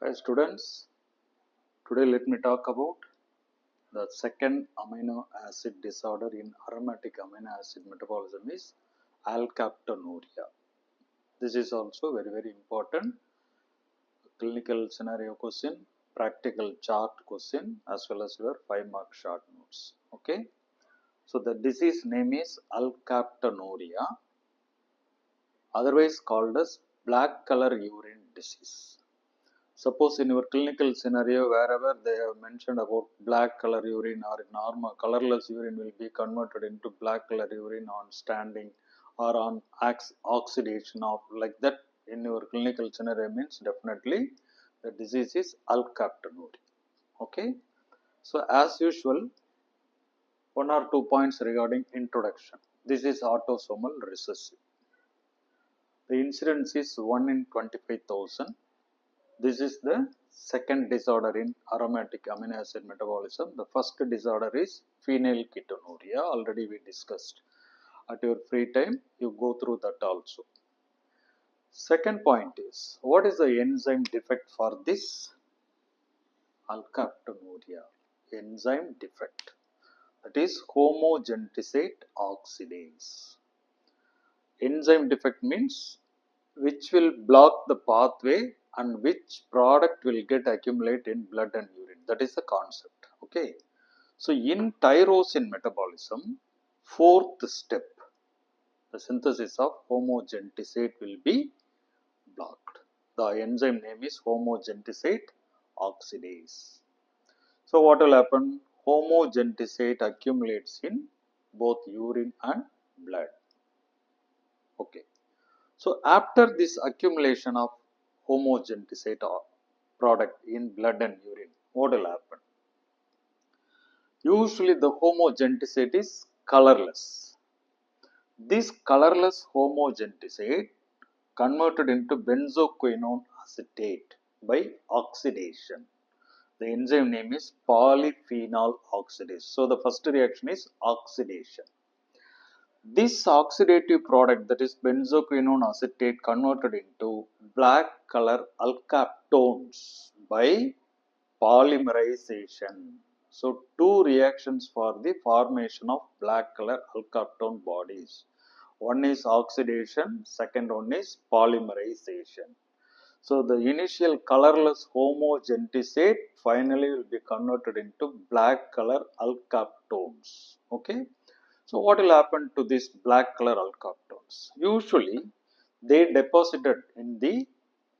Hi students, today let me talk about the second amino acid disorder in aromatic amino acid metabolism is Alkaptonuria. This is also very important clinical scenario question, practical chart question as well as your 5-mark short notes. Okay, so the disease name is Alkaptonuria, otherwise called as black color urine disease. Suppose in your clinical scenario, wherever they have mentioned about black color urine or normal colorless urine will be converted into black color urine on standing or on oxidation of like that in your clinical scenario means definitely the disease is Alkaptonuria. Okay. So as usual, 1 or 2 points regarding introduction. This is autosomal recessive. The incidence is 1 in 25,000. This is the second disorder in aromatic amino acid metabolism. The first disorder is phenylketonuria. Already we discussed. At your free time, you go through that also. Second point is, what is the enzyme defect for this Alkaptonuria? Enzyme defect. That is homogentisate oxidase. Enzyme defect means which will block the pathway and which product will get accumulate in blood and urine. That is the concept. Okay. So in tyrosine metabolism, fourth step, the synthesis of homogentisate will be blocked. The enzyme name is homogentisate oxidase. So what will happen? Homogentisate accumulates in both urine and blood. Okay. So after this accumulation of homogentisate product in blood and urine, what will happen? Usually the homogentisate is colorless. This colorless homogentisate converted into benzoquinone acetate by oxidation. The enzyme name is polyphenol oxidase. So the first reaction is oxidation. This oxidative product, that is benzoquinone acetate, converted into black color alkaptones by polymerization. So two reactions for the formation of black color alkaptone bodies. One is oxidation, second one is polymerization. So the initial colorless homogentisate finally will be converted into black color alkaptones. Okay. So what will happen to these black color alkaptones? Usually they deposited in the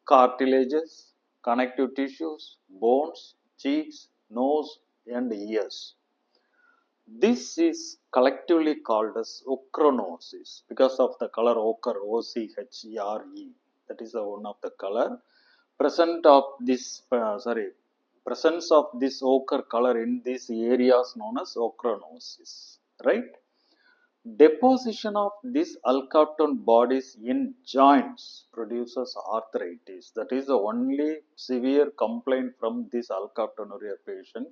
cartilages, connective tissues, bones, cheeks, nose and ears. This is collectively called as ochronosis because of the color ochre, O-C-H-E-R-E. That is the one of the color. Presence of this ochre color in these areas known as ochronosis, right? Deposition of these alkaptone bodies in joints produces arthritis. That is the only severe complaint from this alkaptonuria patient.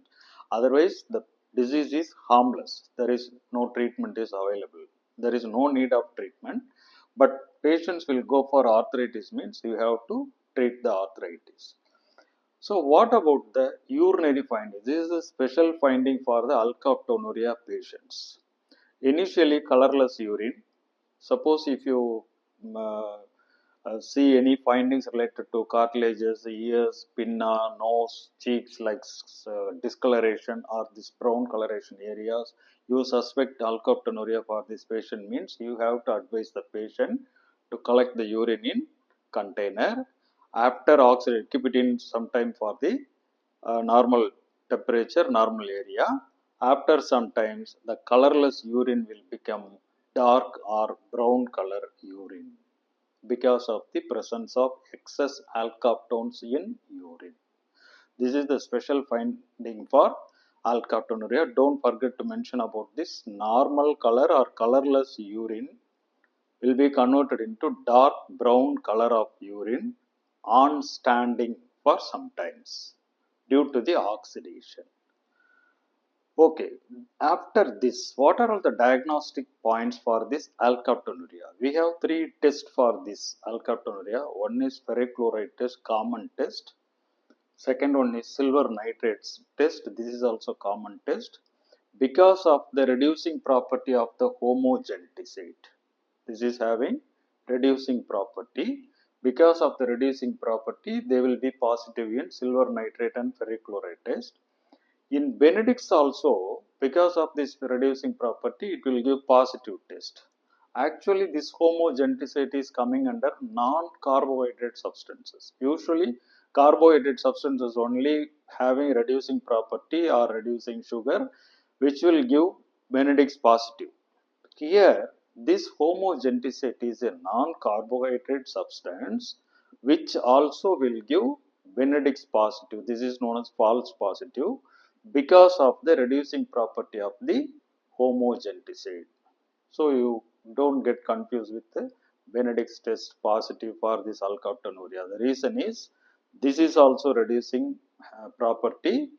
Otherwise, the disease is harmless. There is no treatment is available. There is no need of treatment. But patients will go for arthritis means you have to treat the arthritis. So what about the urinary findings? This is a special finding for the alkaptonuria patients. Initially colorless urine. Suppose if you see any findings related to cartilages, ears, pinna, nose, cheeks like discoloration or this brown coloration areas, you suspect alkaptonuria for this patient means you have to advise the patient to collect the urine in container. After oxidate, keep it in some time for the normal temperature, normal area. After some times, the colorless urine will become dark or brown color urine because of the presence of excess alkaptones in urine. This is the special finding for alkaptonuria. Don't forget to mention about this. Normal color or colorless urine will be converted into dark brown color of urine on standing for some times due to the oxidation. Okay, after this, what are all the diagnostic points for this alkaptonuria? We have 3 tests for this alkaptonuria. One is ferrochloride test, common test. Second one is silver nitrates test. This is also common test because of the reducing property of the homogentisate. This is having reducing property. Because of the reducing property, they will be positive in silver nitrate and ferrichloride test. In Benedict's also, because of this reducing property, it will give positive test. Actually, this homogentisate is coming under non-carbohydrate substances. Usually, carbohydrate substances only having reducing property or reducing sugar, which will give Benedict's positive. Here, this homogentisate is a non-carbohydrate substance which also will give Benedict's positive. This is known as false positive because of the reducing property of the homogentisate. So you don't get confused with the Benedict's test positive for this Alkaptonuria. The reason is this is also reducing property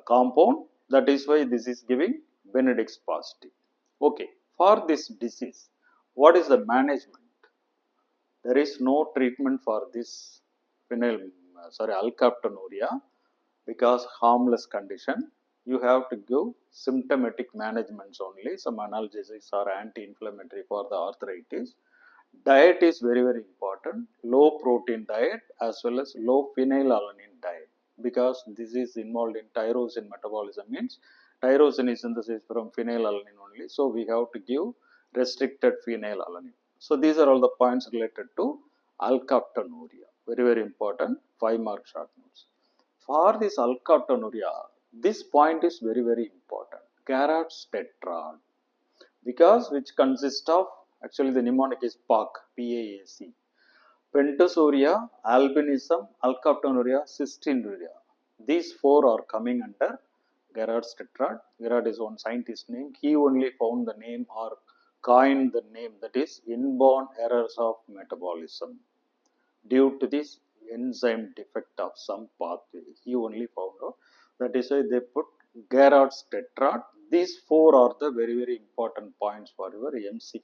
compound, that is why this is giving Benedict's positive. Okay, for this disease, what is the management? There is no treatment for this Alkaptonuria because harmless condition. You have to give symptomatic managements only. Some analgesics are anti-inflammatory for the arthritis. Diet is very, very important. Low protein diet as well as low phenylalanine diet, because this is involved in tyrosine metabolism, means tyrosine is synthesized from phenylalanine only. So we have to give restricted phenylalanine. So these are all the points related to Alkaptonuria. Very, very important. 5-mark short notes. For this Alkaptonuria, this point is very, very important. Gerard's tetrad, because which consists of, actually the mnemonic is PAC, P-A-A-C. Pentasuria, albinism, Alkaptonuria, cystinuria. These 4 are coming under Gerard's tetrad. Gerard is one scientist name. He only found the name or coined the name, that is inborn errors of metabolism due to this enzyme defect of some pathway. He only found out. That is why they put Gerard's tetrad. These 4 are the very, very important points for your MCQ.